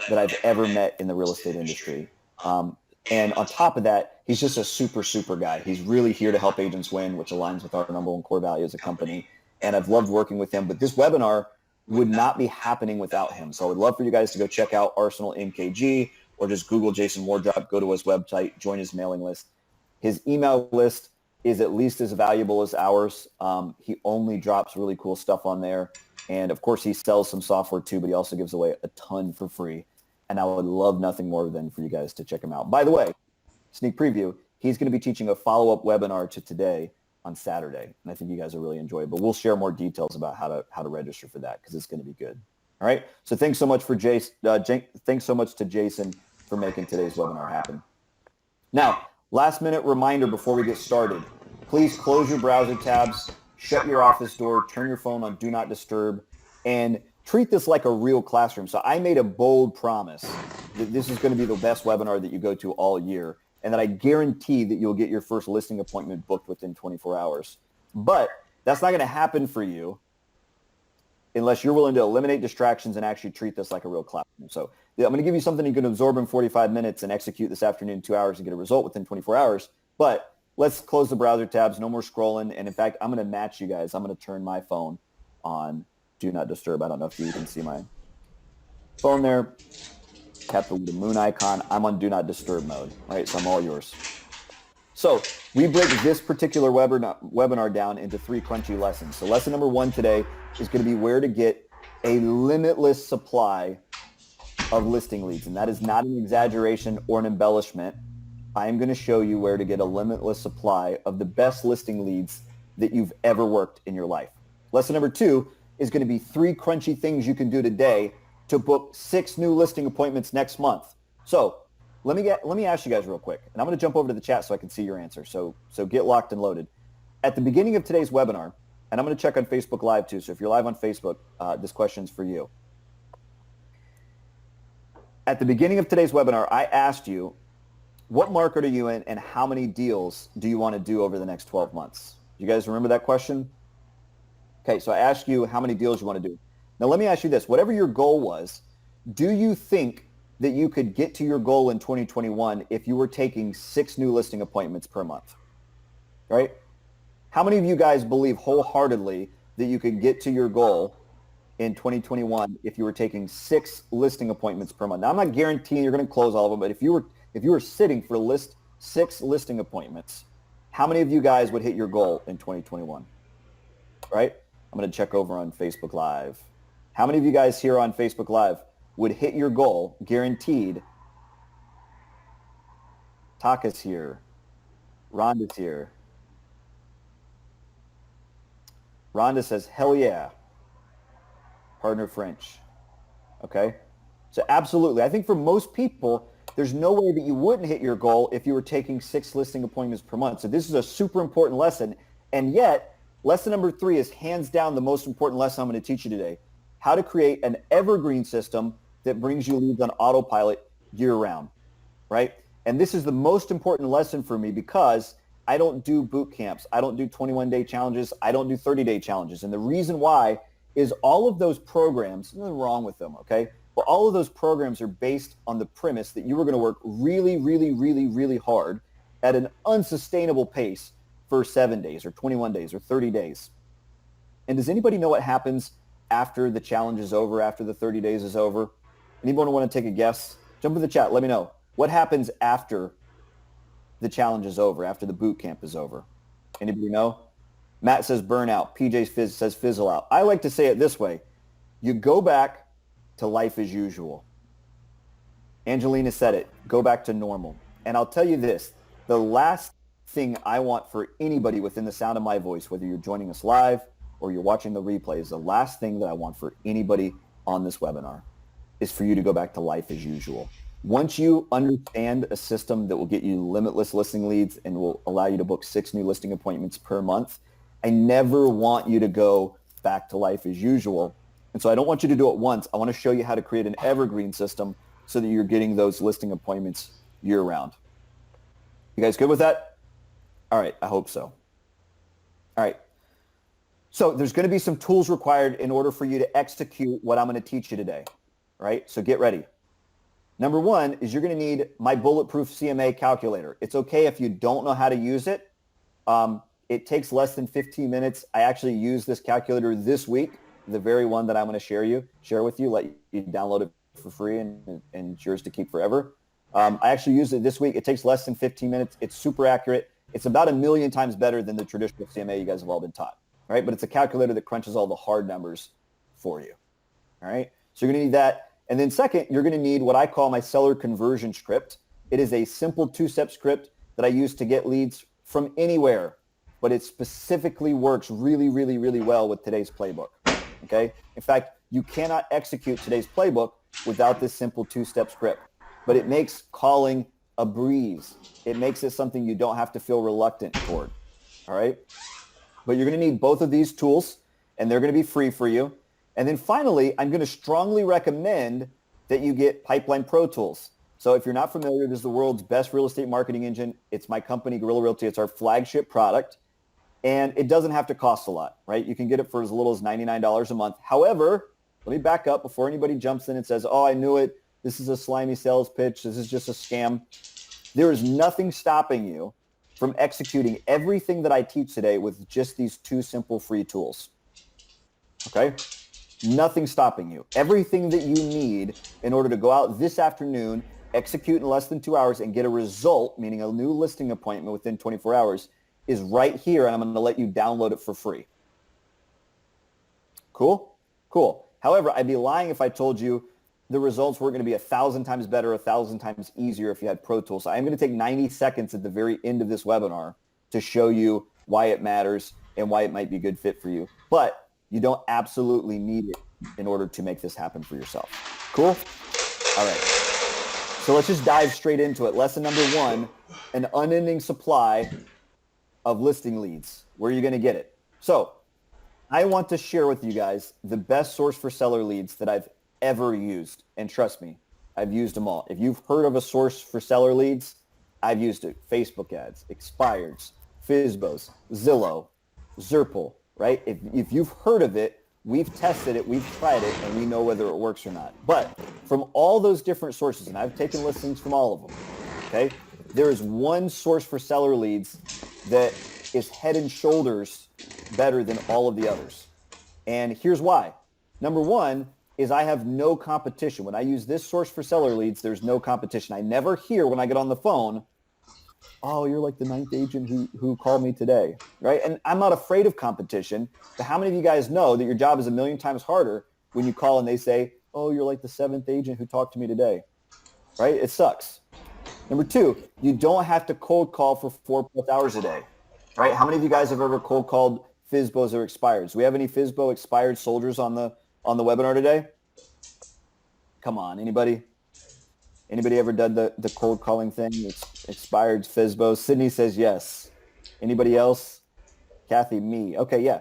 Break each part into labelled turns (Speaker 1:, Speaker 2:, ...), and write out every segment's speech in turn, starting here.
Speaker 1: that I've ever met in the real estate industry. And on top of that, he's just a super, super guy. He's really here to help agents win, which aligns with our number one core value as a company. And I've loved working with him. But this webinar would not be happening without him. So I would love for you guys to go check out Arsenal MKG or just Google Jason Wardrop, go to his website, join his mailing list. His email list is at least as valuable as ours. He only drops really cool stuff on there. And of course, he sells some software too, but he also gives away a ton for free. And I would love nothing more than for you guys to check him out. By the way, sneak preview, he's going to be teaching a follow-up webinar to today on Saturday. And I think you guys will really enjoy it. But we'll share more details about how to register for that because it's going to be good. All right. So thanks so much for thanks so much to Jason for making today's webinar happen. Now, last minute reminder before we get started, please close your browser tabs, shut your office door, turn your phone on Do Not Disturb, and treat this like a real classroom. So I made a bold promise that this is going to be the best webinar that you go to all year, and that I guarantee that you'll get your first listing appointment booked within 24 hours. But that's not going to happen for you unless you're willing to eliminate distractions and actually treat this like a real classroom. So I'm going to give you something you can absorb in 45 minutes and execute this afternoon in 2 hours and get a result within 24 hours. But let's close the browser tabs, no more scrolling. And in fact, I'm going to match you guys. I'm going to turn my phone on Do Not Disturb. I don't know if you can see my phone there. Tap the moon icon. I'm on Do Not Disturb mode. All right, so I'm all yours. So we break this particular webinar down into 3 crunchy lessons. So lesson number 1 today is going to be where to get a limitless supply of listing leads. And that is not an exaggeration or an embellishment. I am going to show you where to get a limitless supply of the best listing leads that you've ever worked in your life. Lesson number 2 is going to be 3 crunchy things you can do today to book 6 new listing appointments next month. So let me ask you guys real quick, and I'm going to jump over to the chat so I can see your answer. So get locked and loaded. At the beginning of today's webinar, and I'm going to check on Facebook Live too, so if you're live on Facebook, this question's for you. At the beginning of today's webinar, I asked you, what market are you in and how many deals do you want to do over the next 12 months? You guys remember that question? Okay, so I asked you how many deals you want to do. Now let me ask you this. Whatever your goal was, do you think that you could get to your goal in 2021 if you were taking 6 new listing appointments per month? Right? How many of you guys believe wholeheartedly that you could get to your goal in 2021 if you were taking 6 listing appointments per month? Now, I'm not guaranteeing you're going to close all of them, but if you were sitting for 6 listing appointments, how many of you guys would hit your goal in 2021? Right? I'm going to check over on Facebook Live. How many of you guys here on Facebook Live would hit your goal, guaranteed? Taka's here. Rhonda's here. Rhonda says, hell yeah. Partner French. Okay? So absolutely. I think for most people, there's no way that you wouldn't hit your goal if you were taking 6 listing appointments per month. So this is a super important lesson. And yet, lesson number 3 is hands down the most important lesson I'm going to teach you today. How to create an evergreen system that brings you leads on autopilot year-round, right? And this is the most important lesson for me because I don't do boot camps. I don't do 21-day challenges. I don't do 30-day challenges. And the reason why is all of those programs, nothing wrong with them, okay? But all of those programs are based on the premise that you are going to work really, really, really, really hard at an unsustainable pace for 7 days or 21 days or 30 days. And does anybody know what happens after the challenge is over, after the 30 days is over? Anyone want to take a guess? Jump in the chat. Let me know. What happens after the challenge is over, after the boot camp is over? Anybody know? Matt says burnout. PJ says fizzle out. I like to say it this way. You go back to life as usual. Angelina said it. Go back to normal. And I'll tell you this. The last thing I want for anybody within the sound of my voice, whether you're joining us live or you're watching the replay, is the last thing that I want for anybody on this webinar is for you to go back to life as usual. Once you understand a system that will get you limitless listing leads and will allow you to book 6 new listing appointments per month, I never want you to go back to life as usual. And so I don't want you to do it once. I want to show you how to create an evergreen system so that you're getting those listing appointments year round. You guys good with that? All right, I hope so. All right. So there's going to be some tools required in order for you to execute what I'm going to teach you today, right? So get ready. Number one is you're going to need my Bulletproof CMA calculator. It's okay if you don't know how to use it. It takes less than 15 minutes. I actually used this calculator this week, the very one that I'm going to share with you, let you download it for free and it's yours to keep forever. I actually used it this week. It takes less than 15 minutes. It's super accurate. It's about 1,000,000 times better than the traditional CMA you guys have all been taught, right? But it's a calculator that crunches all the hard numbers for you, all right? So you're going to need that. And then second, you're going to need what I call my seller conversion script. It is a simple two-step script that I use to get leads from anywhere, but it specifically works really, really, really well with today's playbook, okay? In fact, you cannot execute today's playbook without this simple two-step script, but it makes calling a breeze. It makes it something you don't have to feel reluctant toward, all right? But you're going to need both of these tools, and they're going to be free for you. And then finally, I'm going to strongly recommend that you get Pipeline Pro Tools. So if you're not familiar, this is the world's best real estate marketing engine. It's my company, Guerrilla Realty. It's our flagship product. And it doesn't have to cost a lot, right? You can get it for as little as $99 a month. However, let me back up before anybody jumps in and says, oh, I knew it. This is a slimy sales pitch. This is just a scam. There is nothing stopping you from executing everything that I teach today with just these two simple free tools. Okay? Nothing stopping you. Everything that you need in order to go out this afternoon, execute in less than 2 hours, and get a result, meaning a new listing appointment within 24 hours, is right here, and I'm going to let you download it for free. Cool? Cool. However, I'd be lying if I told you the results were going to be 1,000 times better, 1,000 times easier if you had Pro Tools. So I'm going to take 90 seconds at the very end of this webinar to show you why it matters and why it might be a good fit for you. But you don't absolutely need it in order to make this happen for yourself. Cool? All right. So let's just dive straight into it. Lesson number one, an unending supply of listing leads. Where are you going to get it? So I want to share with you guys the best source for seller leads that I've ever used. And trust me, I've used them all. If you've heard of a source for seller leads, I've used it. Facebook ads, expireds, FSBOs, Zillow, Zerple, right? If you've heard of it, we've tested it, we've tried it, and we know whether it works or not. But from all those different sources, and I've taken listings from all of them, okay, there is one source for seller leads that is head and shoulders better than all of the others. And here's why. Number one is I have no competition. When I use this source for seller leads, there's no competition. I never hear when I get on the phone, oh, you're like the 9th agent who called me today, right? And I'm not afraid of competition, but how many of you guys know that your job is 1,000,000 times harder when you call and they say, oh, you're like the 7th agent who talked to me today, right? It sucks. Number two, you don't have to cold call for 4+ hours a day, right? How many of you guys have ever cold called FSBOs or expireds? Do we have any FSBO expired soldiers on the webinar today? Come on, anybody? Anybody ever done the cold calling thing? It's expired FSBO. Sydney says yes. Anybody else? Kathy, me. Okay, yeah.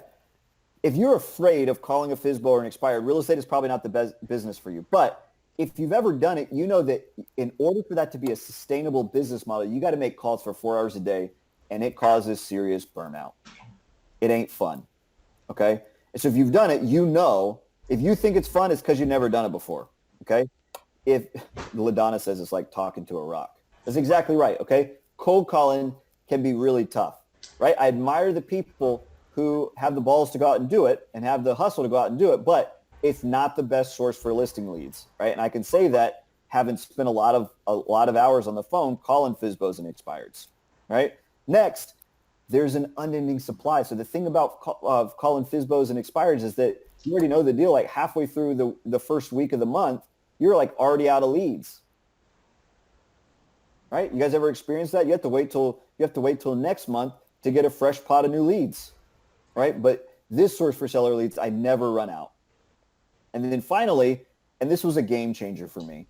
Speaker 1: If you're afraid of calling a FSBO or an expired, real estate is probably not the best business for you. But if you've ever done it, you know that in order for that to be a sustainable business model, you got to make calls for 4 hours a day, and it causes serious burnout. It ain't fun, okay? And so if you've done it, you know. If you think it's fun, it's because you've never done it before, okay? If LaDonna says it's like talking to a rock. That's exactly right, okay? Cold calling can be really tough, right? I admire the people who have the balls to go out and do it and have the hustle to go out and do it, but it's not the best source for listing leads, right? And I can say that having spent a lot of hours on the phone calling FSBOs and expireds, right? Next, there's an unending supply. So the thing about calling FSBOs and expireds is that you already know the deal. Like halfway through the first week of the month, you're like already out of leads, right? You guys ever experienced that? You have to wait till next month to get a fresh pot of new leads, right? But this source for seller leads, I never run out. And then finally, and this was a game changer for me,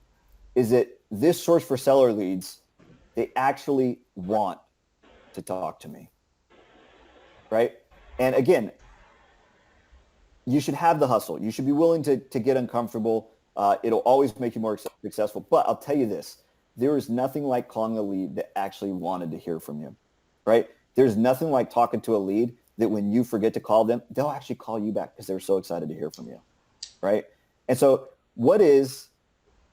Speaker 1: is that this source for seller leads, they actually want to talk to me, right? And again, you should have the hustle. You should be willing to get uncomfortable. It'll always make you more successful. But I'll tell you this, there is nothing like calling a lead that actually wanted to hear from you, right? There's nothing like talking to a lead that when you forget to call them, they'll actually call you back because they're so excited to hear from you, right? And so what is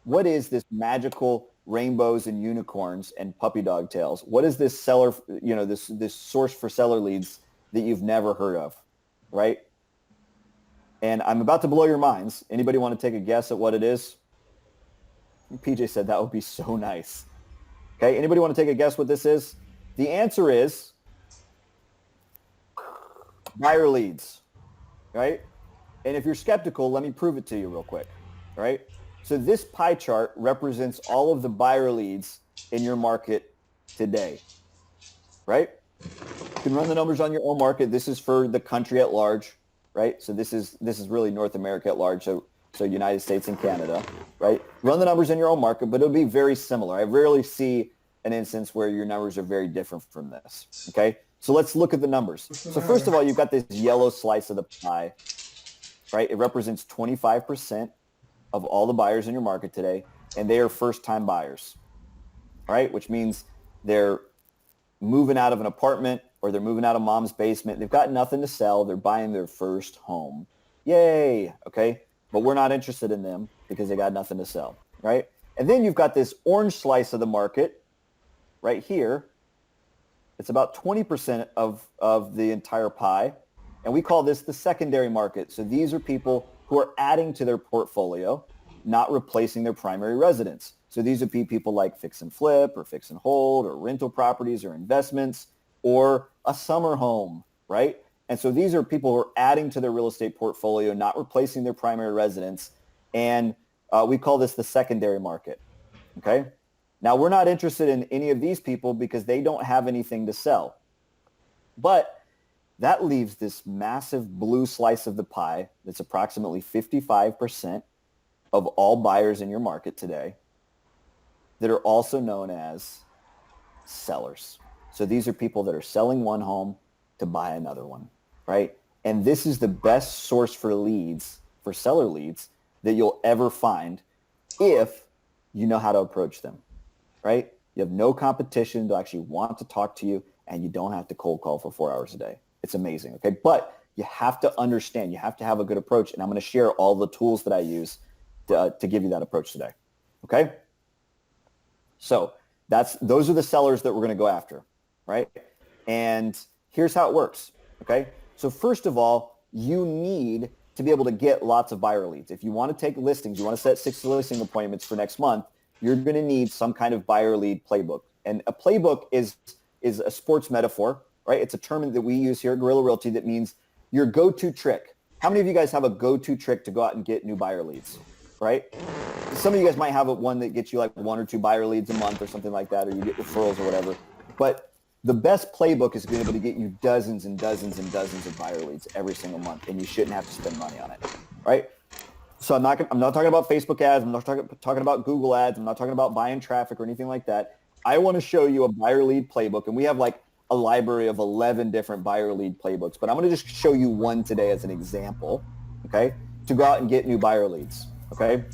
Speaker 1: what is this magical rainbows and unicorns and puppy dog tails? What is this seller, this source for seller leads that you've never heard of, right? And I'm about to blow your minds. Anybody want to take a guess at what it is? PJ said that would be so nice. Okay, anybody want to take a guess what this is? The answer is buyer leads, right? And if you're skeptical, let me prove it to you real quick, right? So this pie chart represents all of the buyer leads in your market today, right? You can run the numbers on your own market. This is for the country at large, right? So this is really North America at large, so United States and Canada, right? Run the numbers in your own market, but it'll be very similar. I rarely see an instance where your numbers are very different from this, okay? So let's look at the numbers. So first of all, you've got this yellow slice of the pie, right? It represents 25% of all the buyers in your market today, and they are first-time buyers, all right? Which means they're moving out of an apartment or they're moving out of mom's basement. They've got nothing to sell. They're buying their first home. Yay, okay? But we're not interested in them because they got nothing to sell, right? And then you've got this orange slice of the market right here. It's about 20% of the entire pie, and we call this the secondary market. So these are people who are adding to their portfolio, not replacing their primary residence. So these would be people like fix and flip or fix and hold or rental properties or investments or a summer home, right? And so these are people who are adding to their real estate portfolio, not replacing their primary residence. And we call this the secondary market, okay? Now, we're not interested in any of these people because they don't have anything to sell. But that leaves this massive blue slice of the pie that's approximately 55% of all buyers in your market today that are also known as sellers. So these are people that are selling one home to buy another one, right? And this is the best source for leads, for seller leads, that you'll ever find if you know how to approach them, right? You have no competition to actually want to talk to you, and you don't have to cold call for 4 hours a day. It's amazing, okay? But you have to understand, you have to have a good approach, and I'm going to share all the tools that I use to give you that approach today, okay? So those are the sellers that we're going to go after, right? And here's how it works, okay? So first of all, you need to be able to get lots of buyer leads. If you want to take listings, you want to set 6 listing appointments for next month, you're going to need some kind of buyer lead playbook. And a playbook is a sports metaphor, right? It's a term that we use here at Guerrilla Realty that means your go-to trick. How many of you guys have a go-to trick to go out and get new buyer leads, right? Some of you guys might have one that gets you like 1 or 2 buyer leads a month or something like that, or you get referrals or whatever. But the best playbook is being able to get you dozens and dozens and dozens of buyer leads every single month, and you shouldn't have to spend money on it, right? So I'm not talking about Facebook ads. I'm not talking about Google ads. I'm not talking about buying traffic or anything like that. I want to show you a buyer lead playbook, and we have like a library of 11 different buyer lead playbooks, but I'm going to just show you one today as an example, okay, to go out and get new buyer leads, okay?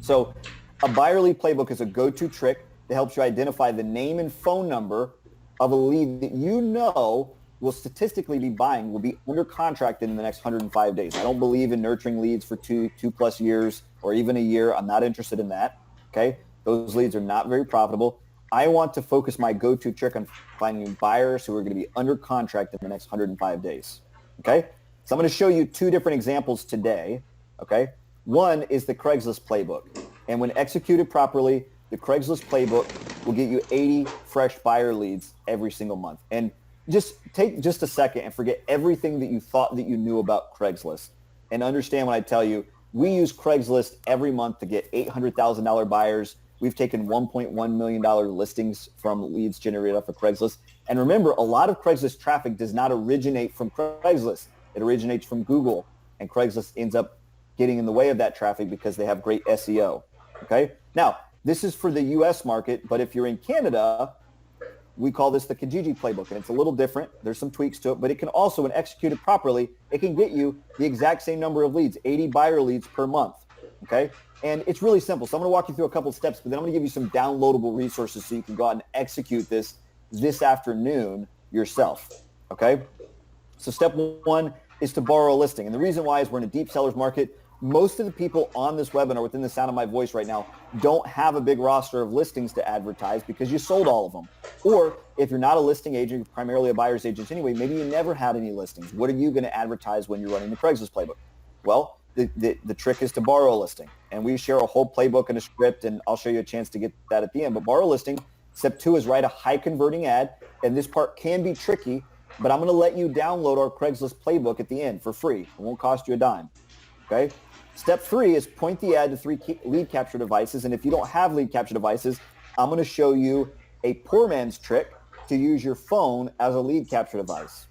Speaker 1: So a buyer lead playbook is a go-to trick that helps you identify the name and phone number of a lead that you know will statistically be buying, will be under contract in the next 105 days. I don't believe in nurturing leads for two plus years or even a year. I'm not interested in that, okay? Those leads are not very profitable. I want to focus my go-to trick on finding buyers who are going to be under contract in the next 105 days, okay? So I'm going to show you 2 different examples today, okay? One is the Craigslist playbook. And when executed properly, the Craigslist playbook will get you 80 fresh buyer leads every single month. And just take just a second and forget everything that you thought that you knew about Craigslist. And understand when I tell you, we use Craigslist every month to get $800,000 buyers. We've taken $1.1 million listings from leads generated off of Craigslist. And remember, a lot of Craigslist traffic does not originate from Craigslist. It originates from Google. And Craigslist ends up getting in the way of that traffic because they have great SEO. Okay? Now, this is for the U.S. market, but if you're in Canada, we call this the Kijiji playbook, and it's a little different. There's some tweaks to it, but it can also, when executed properly, it can get you the exact same number of leads, 80 buyer leads per month, okay? And it's really simple. So I'm going to walk you through a couple of steps, but then I'm going to give you some downloadable resources so you can go out and execute this afternoon yourself, okay? So step 1 is to borrow a listing. And the reason why is we're in a deep seller's market. most of the people on this webinar within the sound of my voice right now don't have a big roster of listings to advertise because you sold all of them. Or if you're not a listing agent, you're primarily a buyer's agent anyway, maybe you never had any listings. What are you going to advertise when you're running the Craigslist playbook? Well, the trick is to borrow a listing. And we share a whole playbook and a script, and I'll show you a chance to get that at the end. But borrow a listing. Step 2 is write a high converting ad. And this part can be tricky, but I'm going to let you download our Craigslist playbook at the end for free. It won't cost you a dime. Okay? Step 3 is point the ad to 3 lead capture devices. And if you don't have lead capture devices, I'm going to show you a poor man's trick to use your phone as a lead capture device.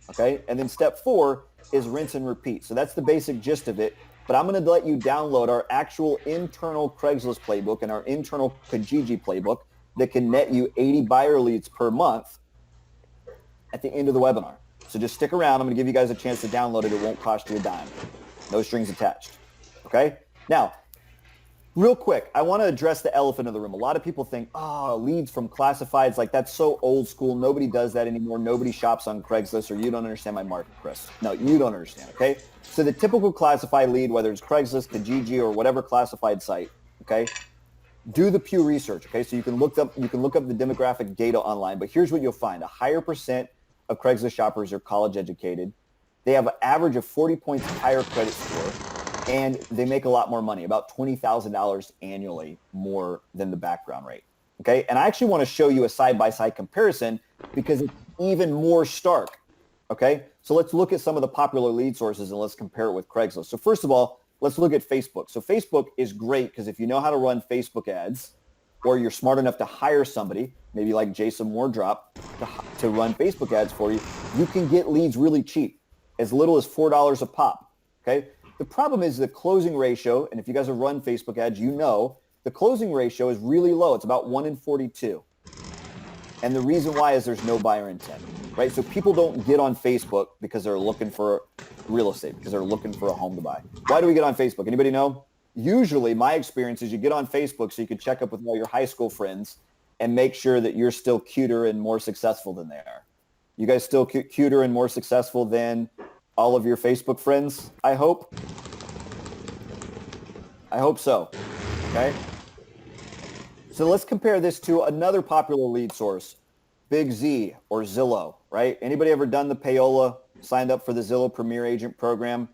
Speaker 1: Okay? And then step 4 is rinse and repeat. So that's the basic gist of it. But I'm going to let you download our actual internal Craigslist playbook and our internal Kijiji playbook that can net you 80 buyer leads per month at the end of the webinar. So just stick around. I'm going to give you guys a chance to download it. It won't cost you a dime. No strings attached. Okay? Now, real quick, I want to address the elephant in the room. A lot of people think, oh, leads from classifieds, like that's so old school. Nobody does that anymore. Nobody shops on Craigslist, or you don't understand my market, Chris. No, you don't understand, okay? So the typical classified lead, whether it's Craigslist, Kijiji, or whatever classified site, okay, do the Pew Research, okay? So you can look up the demographic data online, but here's what you'll find. A higher percent of Craigslist shoppers are college educated. They have an average of 40 points higher credit score, and they make a lot more money, about $20,000 annually more than the background rate, okay? And I actually want to show you a side-by-side comparison because it's even more stark, okay? So let's look at some of the popular lead sources and let's compare it with Craigslist. So first of all, let's look at Facebook. So Facebook is great because if you know how to run Facebook ads, or you're smart enough to hire somebody, maybe like Jason Wardrop, to run Facebook ads for you, you can get leads really cheap, as little as $4 a pop, okay? The problem is the closing ratio, and if you guys have run Facebook ads, you know the closing ratio is really low. It's about 1 in 42. And the reason why is there's no buyer intent, right? So people don't get on Facebook because they're looking for real estate, because they're looking for a home to buy. Why do we get on Facebook? Anybody know? Usually my experience is you get on Facebook so you can check up with all your high school friends and make sure that you're still cuter and more successful than they are. You guys still cuter and more successful than all of your Facebook friends, I hope? I hope so, okay? So let's compare this to another popular lead source, Big Z or Zillow, right? Anybody ever done the payola, signed up for the Zillow Premier Agent program?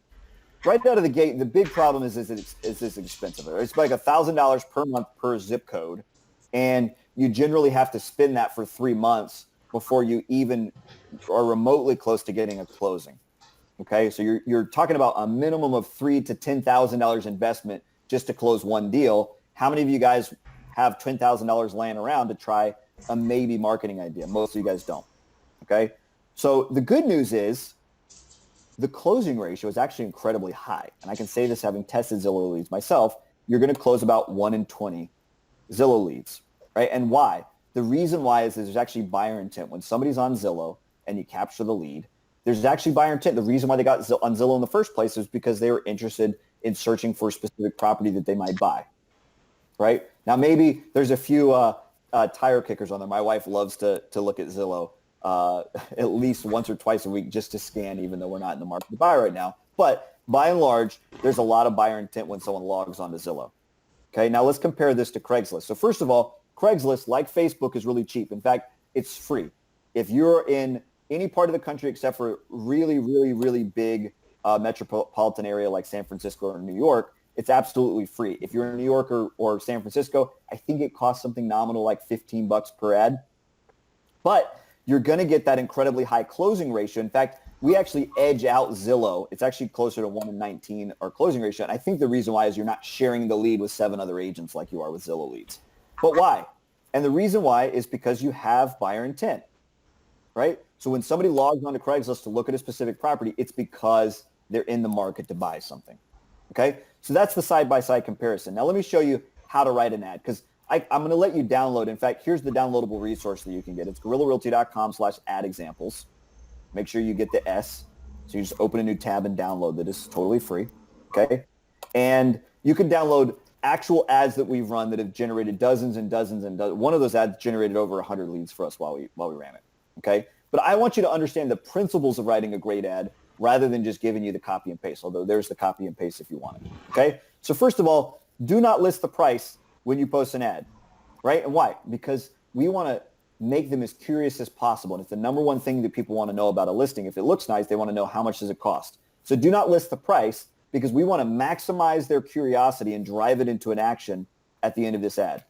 Speaker 1: Right out of the gate, the big problem is it's expensive. It's like $1,000 per month per zip code, and you generally have to spend that for 3 months before you even are remotely close to getting a closing. Okay, so you're talking about a minimum of $3,000 to $10,000 investment just to close one deal. How many of you guys have $10,000 laying around to try a maybe marketing idea? Most of you guys don't. Okay, so the good news is the closing ratio is actually incredibly high. And I can say this having tested Zillow leads myself. You're going to close about 1 in 20 Zillow leads, right? And why? The reason why is there's actually buyer intent. When somebody's on Zillow and you capture the lead, there's actually buyer intent. The reason why they got on Zillow in the first place is because they were interested in searching for a specific property that they might buy, right? Now, maybe there's a few tire kickers on there. My wife loves to look at Zillow at least once or twice a week just to scan, even though we're not in the market to buy right now. But by and large, there's a lot of buyer intent when someone logs onto Zillow. Okay, now let's compare this to Craigslist. So first of all, Craigslist, like Facebook, is really cheap. In fact, it's free. If you're in any part of the country except for really, really, really big metropolitan area like San Francisco or New York, it's absolutely free. If you're in New York or San Francisco, I think it costs something nominal like $15 per ad. But you're going to get that incredibly high closing ratio. In fact, we actually edge out Zillow. It's actually closer to 1 in 19 our closing ratio. And I think the reason why is you're not sharing the lead with 7 other agents like you are with Zillow leads. But why? And the reason why is because you have buyer intent, right? So when somebody logs onto Craigslist to look at a specific property, it's because they're in the market to buy something, okay? So that's the side-by-side comparison. Now let me show you how to write an ad, because I'm going to let you download. In fact, here's the downloadable resource that you can get. It's GorillaRealty.com/ad examples. Make sure you get the S. So you just open a new tab and download that. It's totally free, okay? And you can download actual ads that we've run that have generated dozens and dozens and dozens. One of those ads generated over 100 leads for us while we ran it, okay? But I want you to understand the principles of writing a great ad rather than just giving you the copy and paste, although there's the copy and paste if you want it. Okay? So first of all, do not list the price when you post an ad, right? And why? Because we want to make them as curious as possible. And it's the number one thing that people want to know about a listing. If it looks nice, they want to know how much does it cost. So do not list the price because we want to maximize their curiosity and drive it into an action at the end of this ad.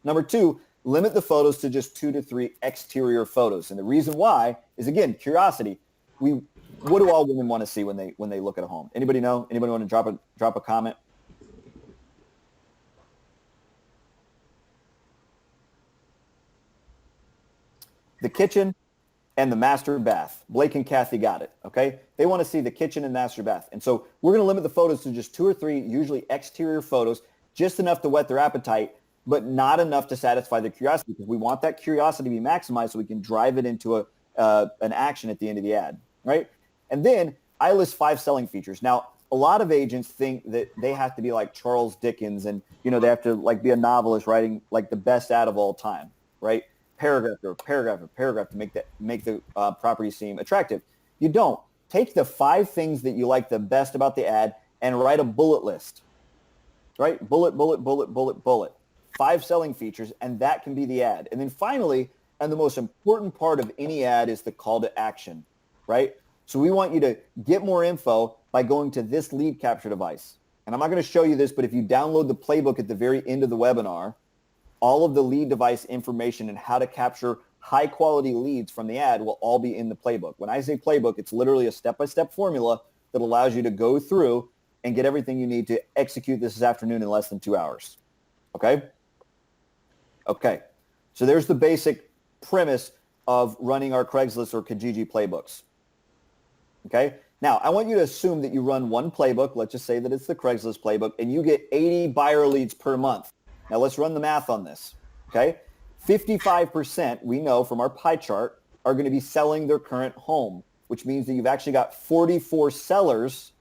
Speaker 1: Number two, limit the photos to just 2 to 3 exterior photos. And the reason why is, again, curiosity. What do all women want to see when they look at a home? Anybody know? Anybody want to drop a comment? The kitchen and the master bath. Blake and Kathy got it, okay? They want to see the kitchen and master bath. And so we're going to limit the photos to just 2 or 3, usually exterior photos, just enough to whet their appetite, but not enough to satisfy their curiosity, because we want that curiosity to be maximized so we can drive it into an action at the end of the ad, right? And then I list 5 selling features. Now, a lot of agents think that they have to be like Charles Dickens and, they have to like be a novelist writing like the best ad of all time, right? Paragraph or paragraph or paragraph to make the property seem attractive. You don't. Take the 5 things that you like the best about the ad and write a bullet list, right? Bullet, bullet, bullet, bullet, bullet. 5 selling features, and that can be the ad. And then finally, and the most important part of any ad is the call to action, right? So we want you to get more info by going to this lead capture device. And I'm not going to show you this, but if you download the playbook at the very end of the webinar, all of the lead device information and how to capture high quality leads from the ad will all be in the playbook. When I say playbook, it's literally a step-by-step formula that allows you to go through and get everything you need to execute this afternoon in less than 2 hours. Okay? Okay. So there's the basic premise of running our Craigslist or Kijiji playbooks. Okay? Now, I want you to assume that you run one playbook. Let's just say that it's the Craigslist playbook, and you get 80 buyer leads per month. Now, let's run the math on this, okay? 55%, we know from our pie chart, are going to be selling their current home, which means that you've actually got 44 sellers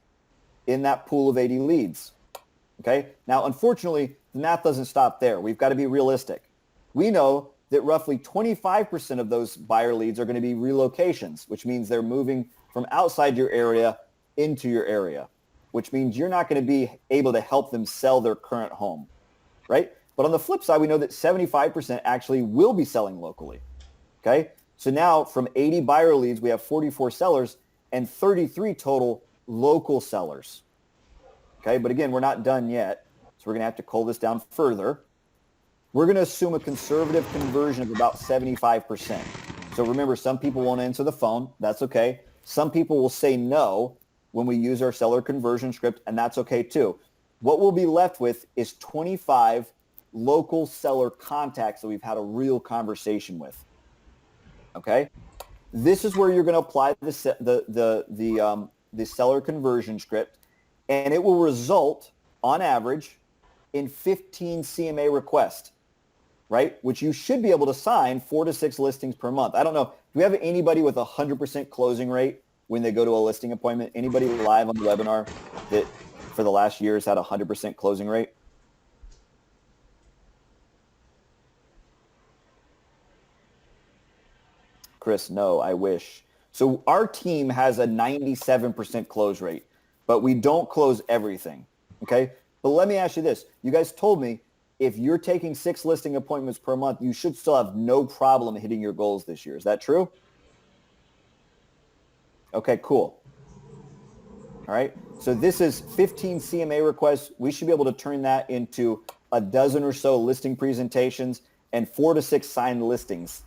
Speaker 1: in that pool of 80 leads, okay? Now, unfortunately, the math doesn't stop there. We've got to be realistic. We know that roughly 25% of those buyer leads are going to be relocations, which means they're moving from outside your area into your area, which means you're not going to be able to help them sell their current home, right? But on the flip side, we know that 75% actually will be selling locally, okay? So now from 80 buyer leads, we have 44 sellers and 33 total local sellers, okay? But again, we're not done yet, so we're going to have to cull this down further. We're going to assume a conservative conversion of about 75%. So remember, some people won't answer the phone. That's okay. Some people will say no when we use our seller conversion script, and that's okay too. What we'll be left with is 25 local seller contacts that we've had a real conversation with. Okay, this is where you're going to apply the seller conversion script, and it will result, on average, in 15 CMA requests, right? Which you should be able to sign 4 to 6 listings per month. I don't know. Do we have anybody with a 100% closing rate when they go to a listing appointment? Anybody live on the webinar that for the last year has had a 100% closing rate? Chris, no, I wish. So our team has a 97% close rate, but we don't close everything, okay? But let me ask you this. You guys told me if you're taking 6 listing appointments per month, you should still have no problem hitting your goals this year. Is that true? Okay, cool. All right. So this is 15 CMA requests. We should be able to turn that into a dozen or so listing presentations and 4 to 6 signed listings.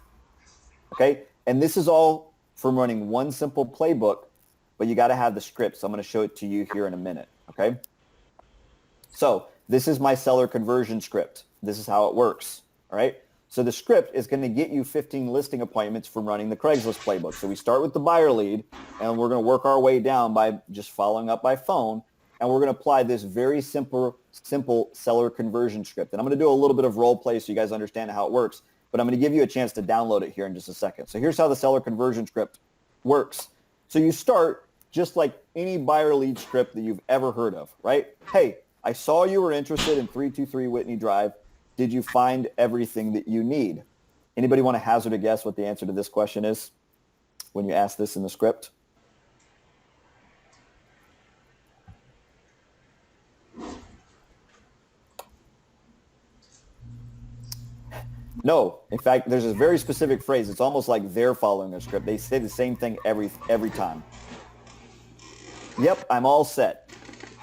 Speaker 1: Okay. And this is all from running one simple playbook, but you got to have the script. So I'm going to show it to you here in a minute. Okay. So this is my seller conversion script. This is how it works. All right. So the script is going to get you 15 listing appointments from running the Craigslist playbook. So we start with the buyer lead, and we're going to work our way down by just following up by phone. And we're going to apply this very simple seller conversion script. And I'm going to do a little bit of role play so you guys understand how it works. But I'm going to give you a chance to download it here in just a second. So here's how the seller conversion script works. So you start just like any buyer lead script that you've ever heard of, right? Hey, I saw you were interested in 323 Whitney Drive. Did you find everything that you need? Anybody want to hazard a guess what the answer to this question is when you ask this in the script? No, in fact, there's a very specific phrase. It's almost like they're following their script. They say the same thing every time. Yep, I'm all set.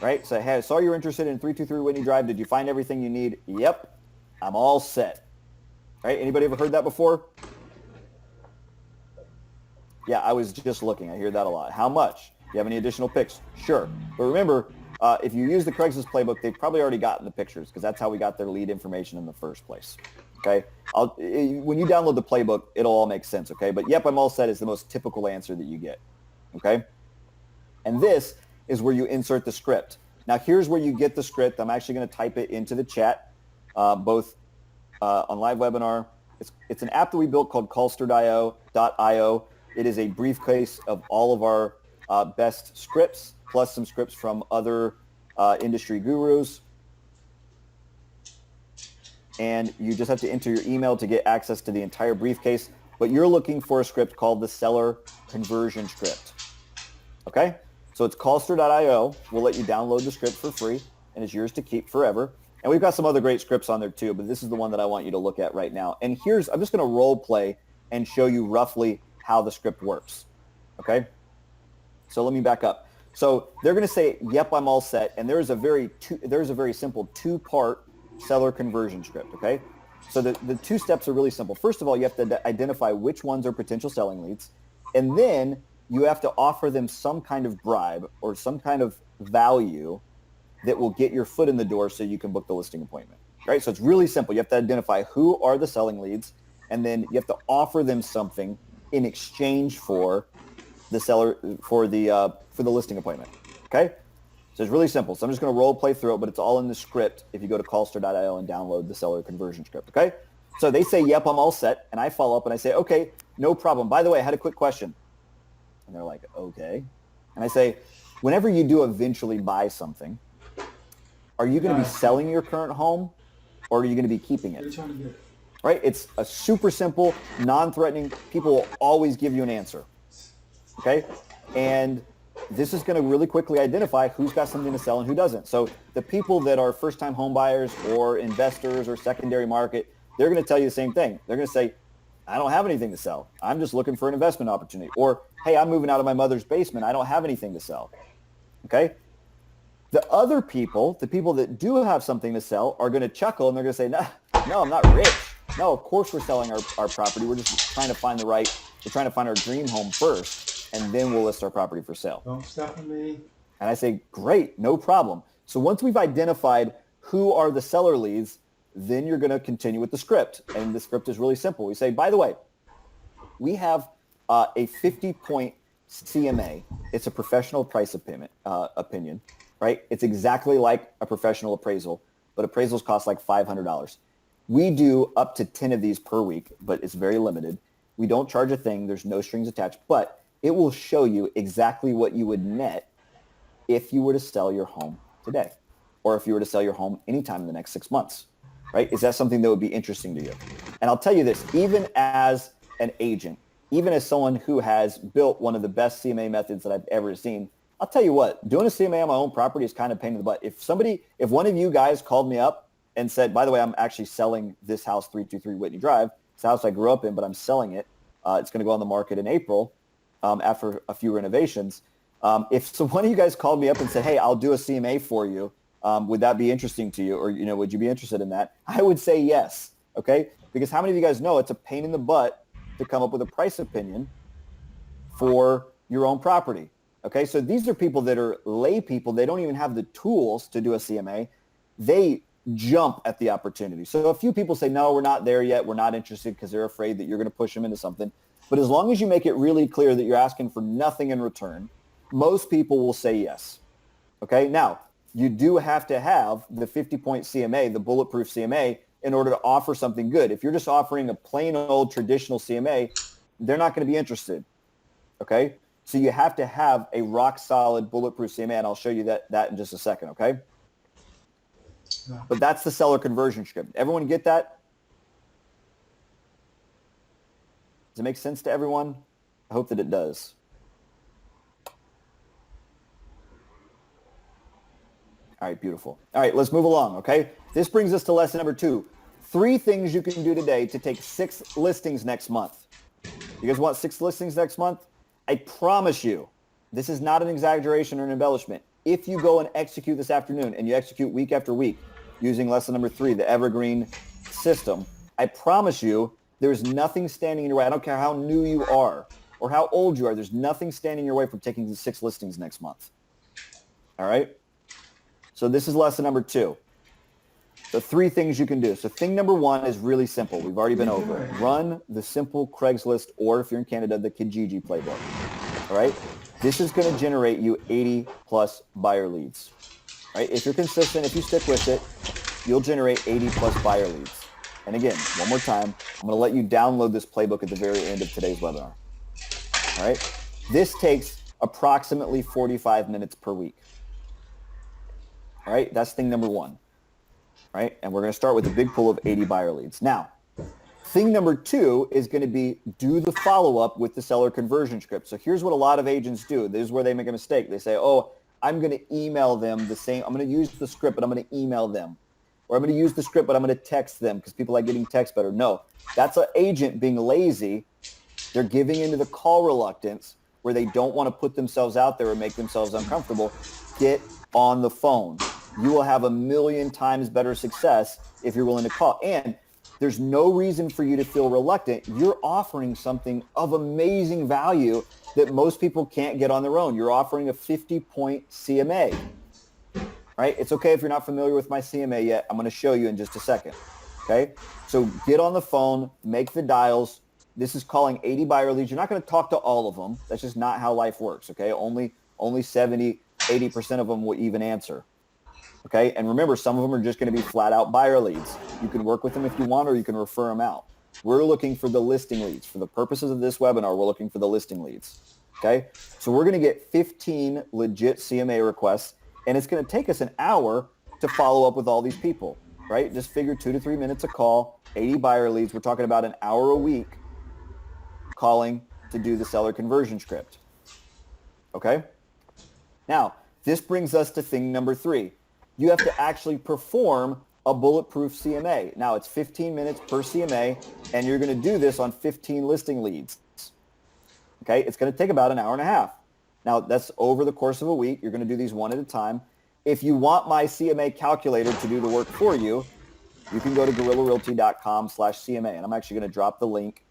Speaker 1: Right? So, hey, I saw you're interested in 323 Whitney Drive. Did you find everything you need? Yep, I'm all set. Right? Anybody ever heard that before? Yeah, I was just looking. I hear that a lot. How much? Do you have any additional picks? Sure. But remember, if you use the Craigslist playbook, they've probably already gotten the pictures because that's how we got their lead information in the first place. Okay? When you download the playbook, it'll all make sense, okay? But yep, I'm all set is the most typical answer that you get, okay? And this is where you insert the script. Now, here's where you get the script. I'm actually going to type it into the chat, both on live webinar. It's an app that we built called Callster.io. It is a briefcase of all of our best scripts, plus some scripts from other industry gurus. And you just have to enter your email to get access to the entire briefcase. But you're looking for a script called the Seller Conversion Script. Okay? So it's Callster.io. We'll let you download the script for free, and it's yours to keep forever. And we've got some other great scripts on there too, but this is the one that I want you to look at right now. And I'm just going to role play and show you roughly how the script works. Okay? So let me back up. So they're going to say, yep, I'm all set. And there's a very simple two-part seller conversion script, okay? So the two steps are really simple. First of all, you have to identify which ones are potential selling leads. And then you have to offer them some kind of bribe or some kind of value that will get your foot in the door so you can book the listing appointment, right? So it's really simple. You have to identify who are the selling leads, and then you have to offer them something in exchange for the seller, for the listing appointment, okay? So it's really simple. So I'm just going to role play through it, but it's all in the script if you go to Callster.io and download the seller conversion script, okay? So they say, yep, I'm all set, and I follow up and I say, okay, no problem. By the way, I had a quick question. And they're like, okay. And I say, whenever you do eventually buy something, are you going to be selling your current home or are you going to be keeping it? Right? It's a super simple, non-threatening. People will always give you an answer. Okay? And this is going to really quickly identify who's got something to sell and who doesn't. So the people that are first-time home buyers or investors or secondary market, they're going to tell you the same thing. They're going to say, I don't have anything to sell. I'm just looking for an investment opportunity. Or, hey, I'm moving out of my mother's basement. I don't have anything to sell. Okay? The other people, the people that do have something to sell, are going to chuckle and they're going to say, no, I'm not rich. No, of course we're selling our property. We're just trying to find we're trying to find our dream home first, and then we'll list our property for sale.
Speaker 2: Don't stop with me.
Speaker 1: And I say, great, no problem. So once we've identified who are the seller leads, then you're going to continue with the script. And the script is really simple. We say, by the way, we have a 50-point CMA. It's a professional price opinion, right? It's exactly like a professional appraisal, but appraisals cost like $500. We do up to 10 of these per week, but it's very limited. We don't charge a thing. There's no strings attached, but it will show you exactly what you would net if you were to sell your home today, or if you were to sell your home anytime in the next 6 months, right? Is that something that would be interesting to you? And I'll tell you this, even as an agent, even as someone who has built one of the best CMA methods that I've ever seen, I'll tell you what, doing a CMA on my own property is kind of a pain in the butt. If one of you guys called me up and said, by the way, I'm actually selling this house, 323 Whitney Drive. It's a house I grew up in, but I'm selling it. It's going to go on the market in April after a few renovations. If one of you guys called me up and said, hey, I'll do a CMA for you, would that be interesting to you? Or, would you be interested in that? I would say yes, okay? Because how many of you guys know it's a pain in the butt to come up with a price opinion for your own property? Okay, so these are people that are lay people. They don't even have the tools to do a CMA. They jump at the opportunity. So a few people say, no, we're not there yet. We're not interested because they're afraid that you're going to push them into something. But as long as you make it really clear that you're asking for nothing in return, most people will say yes. Okay, now you do have to have the 50-point CMA, the bulletproof CMA, in order to offer something good. If you're just offering a plain old traditional CMA, they're not going to be interested. Okay? So you have to have a rock solid bulletproof CMA, and I'll show you that in just a second, okay? No. But that's the seller conversion script. Everyone get that? Does it make sense to everyone? I hope that it does. All right, beautiful. All right, let's move along, okay? This brings us to lesson number 2. 3 things you can do today to take 6 listings next month. You guys want 6 listings next month? I promise you, this is not an exaggeration or an embellishment. If you go and execute this afternoon and you execute week after week using lesson number 3, the evergreen system, I promise you there's nothing standing in your way. I don't care how new you are or how old you are. There's nothing standing in your way from taking the 6 listings next month. All right? So this is lesson number 2. The 3 things you can do. So thing number 1 is really simple. We've already been over it. Run the simple Craigslist, or if you're in Canada, the Kijiji playbook. All right? This is going to generate you 80 plus buyer leads. All right? If you're consistent, if you stick with it, you'll generate 80 plus buyer leads. And again, one more time, I'm going to let you download this playbook at the very end of today's webinar. All right? This takes approximately 45 minutes per week. All right? That's thing number 1. Right? And we're going to start with a big pool of 80 buyer leads. Now, thing number 2 is going to be do the follow-up with the seller conversion script. So here's what a lot of agents do. This is where they make a mistake. They say, oh, I'm going to email them the same. I'm going to use the script, but I'm going to email them. Or I'm going to use the script, but I'm going to text them because people like getting text better. No, that's an agent being lazy. They're giving into the call reluctance where they don't want to put themselves out there or make themselves uncomfortable. Get on the phone. You will have a million times better success if you're willing to call. And there's no reason for you to feel reluctant. You're offering something of amazing value that most people can't get on their own. You're offering a 50-point CMA, right? It's okay if you're not familiar with my CMA yet. I'm going to show you in just a second, okay? So get on the phone, make the dials. This is calling 80 buyer leads. You're not going to talk to all of them. That's just not how life works, okay? Only 70, 80% of them will even answer. Okay, and remember, some of them are just going to be flat out buyer leads. You can work with them if you want, or you can refer them out. We're looking for the listing leads. For the purposes of this webinar, we're looking for the listing leads. Okay, so we're going to get 15 legit CMA requests, and it's going to take us an hour to follow up with all these people, right? Just figure 2 to 3 minutes a call, 80 buyer leads. We're talking about an hour a week calling to do the seller conversion script. Okay, now this brings us to thing number 3. You have to actually perform a bulletproof CMA. Now, it's 15 minutes per CMA, and you're going to do this on 15 listing leads. Okay? It's going to take about an hour and a half. Now, that's over the course of a week. You're going to do these one at a time. If you want my CMA calculator to do the work for you, you can go to guerrillarealty.com/CMA, and I'm actually going to drop the link.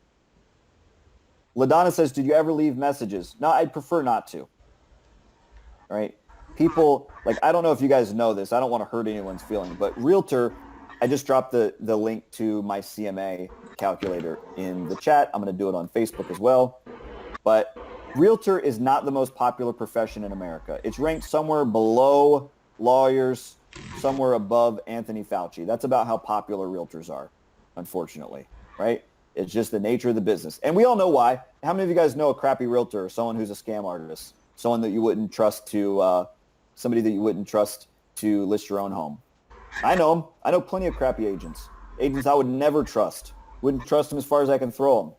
Speaker 1: LaDonna says, did you ever leave messages? No, I'd prefer not to. All right? People, like, I don't know if you guys know this. I don't want to hurt anyone's feeling, but Realtor, I just dropped the link to my CMA calculator in the chat. I'm going to do it on Facebook as well. But Realtor is not the most popular profession in America. It's ranked somewhere below lawyers, somewhere above Anthony Fauci. That's about how popular Realtors are, unfortunately, right? It's just the nature of the business. And we all know why. How many of you guys know a crappy Realtor or someone who's a scam artist? Someone that you wouldn't trust to... somebody that you wouldn't trust to list your own home. I know them. I know plenty of crappy agents. Agents I would never trust. Wouldn't trust them as far as I can throw them.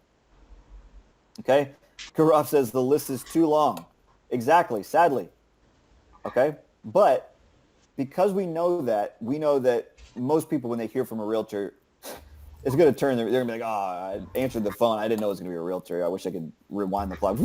Speaker 1: Okay? Karaf says the list is too long. Exactly, sadly. Okay? But because we know that most people, when they hear from a realtor, it's going to turn, they're going to be like, I answered the phone. I didn't know it was going to be a realtor. I wish I could rewind the clock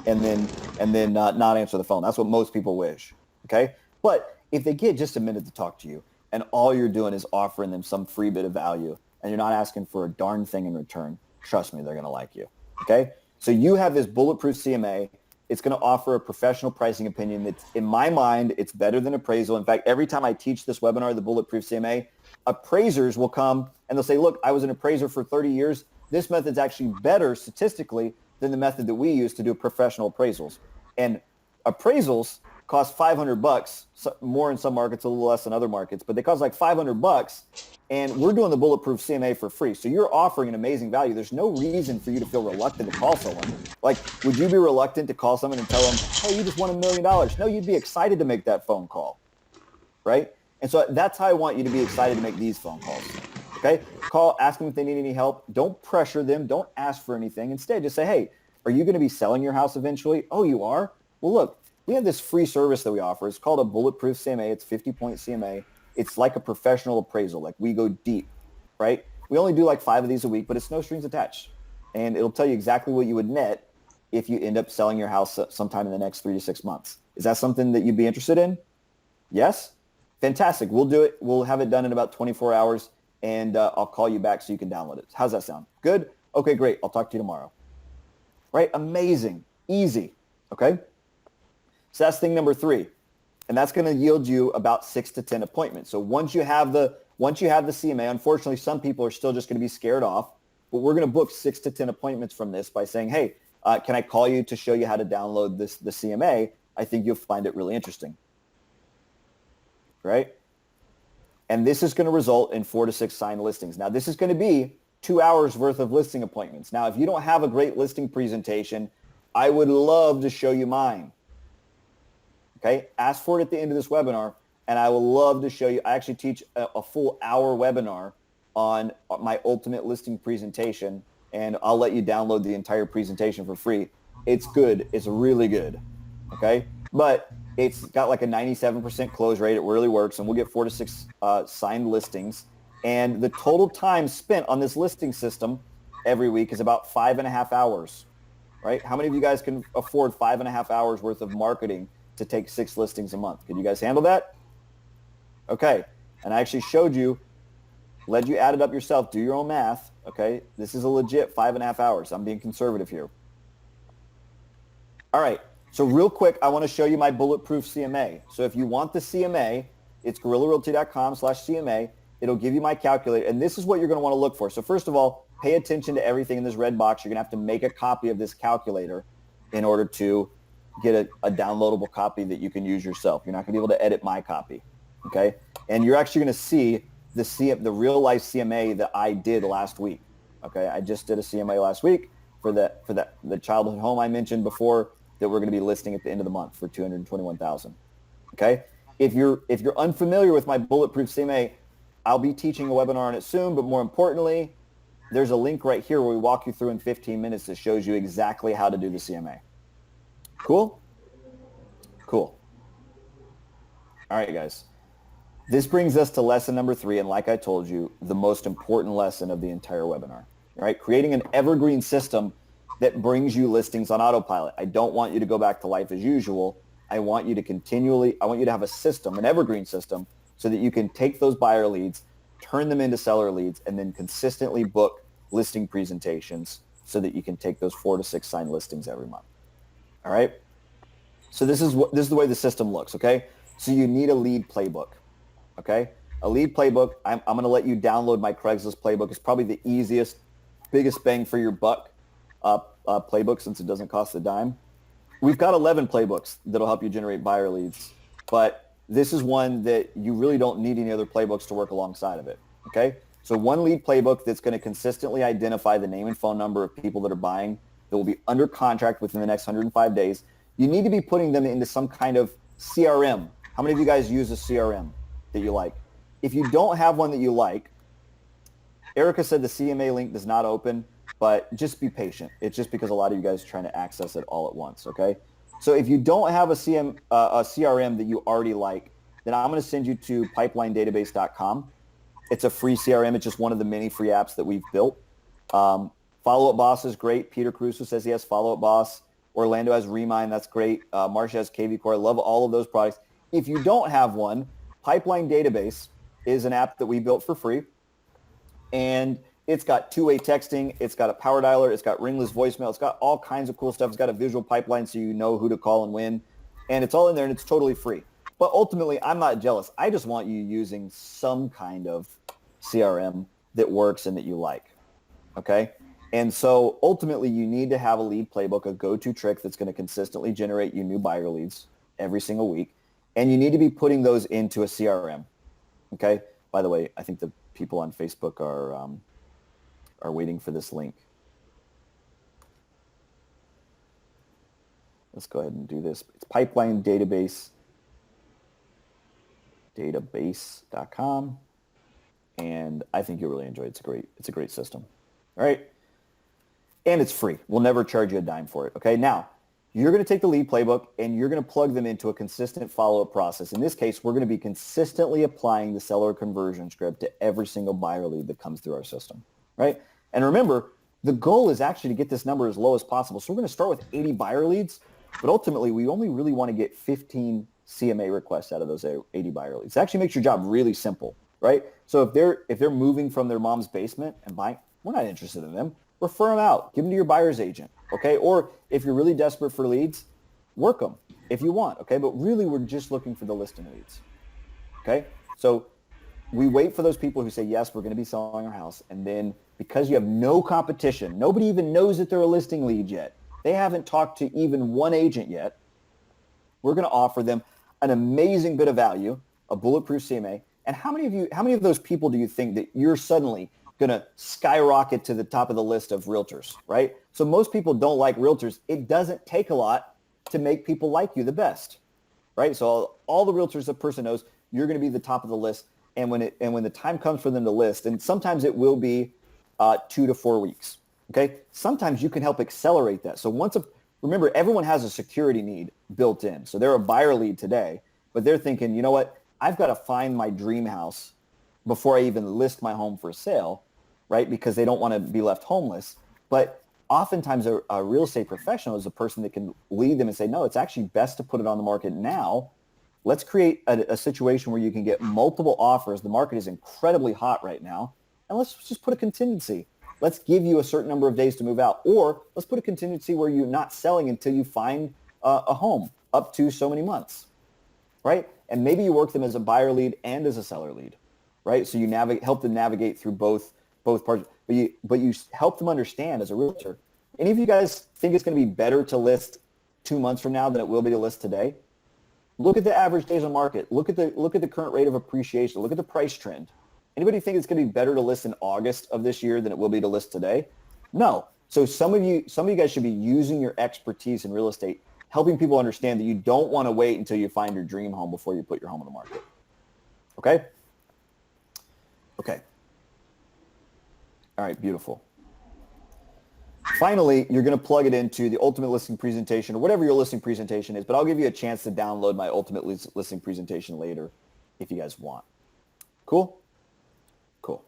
Speaker 1: and then not answer the phone. That's what most people wish. Okay? But if they get just a minute to talk to you and all you're doing is offering them some free bit of value and you're not asking for a darn thing in return, trust me, they're going to like you. Okay? So you have this bulletproof CMA. It's going to offer a professional pricing opinion that's, in my mind, it's better than appraisal. In fact, every time I teach this webinar, the bulletproof CMA, appraisers will come and they'll say, look, I was an appraiser for 30 years. This method's actually better statistically than the method that we use to do professional appraisals. And appraisals cost $500, more in some markets, a little less in other markets, but they cost like $500, and we're doing the bulletproof CMA for free. So you're offering an amazing value. There's no reason for you to feel reluctant to call someone. Like, would you be reluctant to call someone and tell them, hey, you just won $1 million? No, you'd be excited to make that phone call, right? And so that's how I want you to be excited to make these phone calls. Okay? Call, ask them if they need any help. Don't pressure them. Don't ask for anything. Instead, just say, hey, are you going to be selling your house eventually? Oh, you are? Well, look, we have this free service that we offer. It's called a bulletproof CMA. It's 50-point CMA. It's like a professional appraisal. Like, we go deep. right? We only do like 5 of these a week, but it's no strings attached. And it'll tell you exactly what you would net if you end up selling your house sometime in the next 3 to 6 months. Is that something that you'd be interested in? Yes? Fantastic. We'll do it. We'll have it done in about 24 hours, and I'll call you back so you can download it. How's that sound? Good? Okay, great. I'll talk to you tomorrow. Right? Amazing. Easy. Okay? So that's thing number 3. And that's going to yield you about 6 to 10 appointments. So once you have the CMA, unfortunately, some people are still just going to be scared off, but we're going to book 6 to 10 appointments from this by saying, hey, can I call you to show you how to download the CMA? I think you'll find it really interesting. Right? And this is going to result in 4 to 6 signed listings. Now, this is going to be 2 hours worth of listing appointments. Now, if you don't have a great listing presentation, I would love to show you mine. Okay? Ask for it at the end of this webinar, and I will love to show you. I actually teach a full hour webinar on my ultimate listing presentation, and I'll let you download the entire presentation for free. It's good. It's really good. Okay? But it's got like a 97% close rate. It really works, and we'll get 4 to 6 signed listings. And the total time spent on this listing system every week is about 5.5 hours, right? How many of you guys can afford 5.5 hours worth of marketing to take 6 listings a month? Can you guys handle that? Okay. And I actually showed you, let you add it up yourself, do your own math. Okay. This is a legit 5.5 hours. I'm being conservative here. All right. So real quick, I want to show you my bulletproof CMA. So if you want the CMA, it's guerrillarealty.com/CMA. It'll give you my calculator. And this is what you're going to want to look for. So first of all, pay attention to everything in this red box. You're going to have to make a copy of this calculator in order to get a downloadable copy that you can use yourself. You're not going to be able to edit my copy. Okay. And you're actually going to see the real life CMA that I did last week. Okay. I just did a CMA last week for the childhood home I mentioned before that we're going to be listing at the end of the month for $221,000. Okay. If you're unfamiliar with my bulletproof CMA, I'll be teaching a webinar on it soon, but more importantly, there's a link right here where we walk you through in 15 minutes that shows you exactly how to do the CMA. Cool? Cool. All right, guys. This brings us to lesson number 3, and like I told you, the most important lesson of the entire webinar. All right? Creating an evergreen system that brings you listings on autopilot. I don't want you to go back to life as usual. I want you to have a system, an evergreen system, so that you can take those buyer leads, turn them into seller leads, and then consistently book listing presentations so that you can take those 4 to 6 signed listings every month. All right? So this is the way the system looks, okay? So you need a lead playbook, okay? A lead playbook, I'm going to let you download my Craigslist playbook. It's probably the easiest, biggest bang for your buck playbook since it doesn't cost a dime. We've got 11 playbooks that'll help you generate buyer leads, but this is one that you really don't need any other playbooks to work alongside of it, okay? So one lead playbook that's going to consistently identify the name and phone number of people that are buying that will be under contract within the next 105 days. You need to be putting them into some kind of CRM. How many of you guys use a CRM that you like? If you don't have one that you like, Erica said the CMA link does not open, but just be patient. It's just because a lot of you guys are trying to access it all at once, okay? So if you don't have a CRM that you already like, then I'm going to send you to pipelinedatabase.com. It's a free CRM. It's just one of the many free apps that we've built. Follow Up Boss is great. Peter Caruso says he has Follow Up Boss. Orlando has Remind. That's great. Marcia has KV Core. I love all of those products. If you don't have one, Pipeline Database is an app that we built for free. And it's got two-way texting. It's got a power dialer. It's got ringless voicemail. It's got all kinds of cool stuff. It's got a visual pipeline so you know who to call and when. And it's all in there, and it's totally free. But ultimately, I'm not jealous. I just want you using some kind of CRM that works and that you like, okay? And so ultimately, you need to have a lead playbook, a go-to trick that's going to consistently generate you new buyer leads every single week. And you need to be putting those into a CRM, okay? By the way, I think the people on Facebook are waiting for this link. Let's go ahead and do this. It's Pipeline database.com, and I think you'll really enjoy it. It's a great system. All right, and it's free. We'll never charge you a dime for it. Okay, now you're going to take the lead playbook and you're going to plug them into a consistent follow-up process. In this case, we're going to be consistently applying the seller conversion script to every single buyer lead that comes through our system, right? And remember, the goal is actually to get this number as low as possible. So we're going to start with 80 buyer leads, but ultimately we only really want to get 15 CMA requests out of those 80 buyer leads. It actually makes your job really simple, right? So if they're moving from their mom's basement and buying, we're not interested in them. Refer them out. Give them to your buyer's agent, okay? Or if you're really desperate for leads, work them if you want, okay? But really, we're just looking for the listing leads, okay? So we wait for those people who say, yes, we're going to be selling our house. And then because you have no competition, nobody even knows that they're a listing lead yet. They haven't talked to even one agent yet. We're going to offer them an amazing bit of value, a bulletproof CMA. And how many of those people do you think that you're suddenly going to skyrocket to the top of the list of realtors, right? So most people don't like realtors. It doesn't take a lot to make people like you the best, right? So all the realtors a person knows, you're going to be the top of the list. And when the time comes for them to list, and sometimes it will be 2 to 4 weeks, okay? Sometimes you can help accelerate that. So remember, everyone has a security need built in. So they're a buyer lead today, but they're thinking, you know what? I've got to find my dream house before I even list my home for sale, right? Because they don't want to be left homeless. But oftentimes a real estate professional is a person that can lead them and say, no, it's actually best to put it on the market now. Let's create a situation where you can get multiple offers. The market is incredibly hot right now. And let's just put a contingency. Let's give you a certain number of days to move out. Or let's put a contingency where you're not selling until you find a home up to so many months, right? And maybe you work them as a buyer lead and as a seller lead, right? So you help them navigate through both parts, but you help them understand as a realtor. Any of you guys think it's going to be better to list 2 months from now than it will be to list today? Look at the average days on market. Look at the current rate of appreciation. Look at the price trend. Anybody think it's going to be better to list in August of this year than it will be to list today? No. So some of you guys should be using your expertise in real estate, helping people understand that you don't want to wait until you find your dream home before you put your home on the market. Okay? Okay. All right, beautiful. Finally, you're going to plug it into the ultimate listing presentation or whatever your listing presentation is, but I'll give you a chance to download my ultimate listing presentation later if you guys want. Cool? Cool.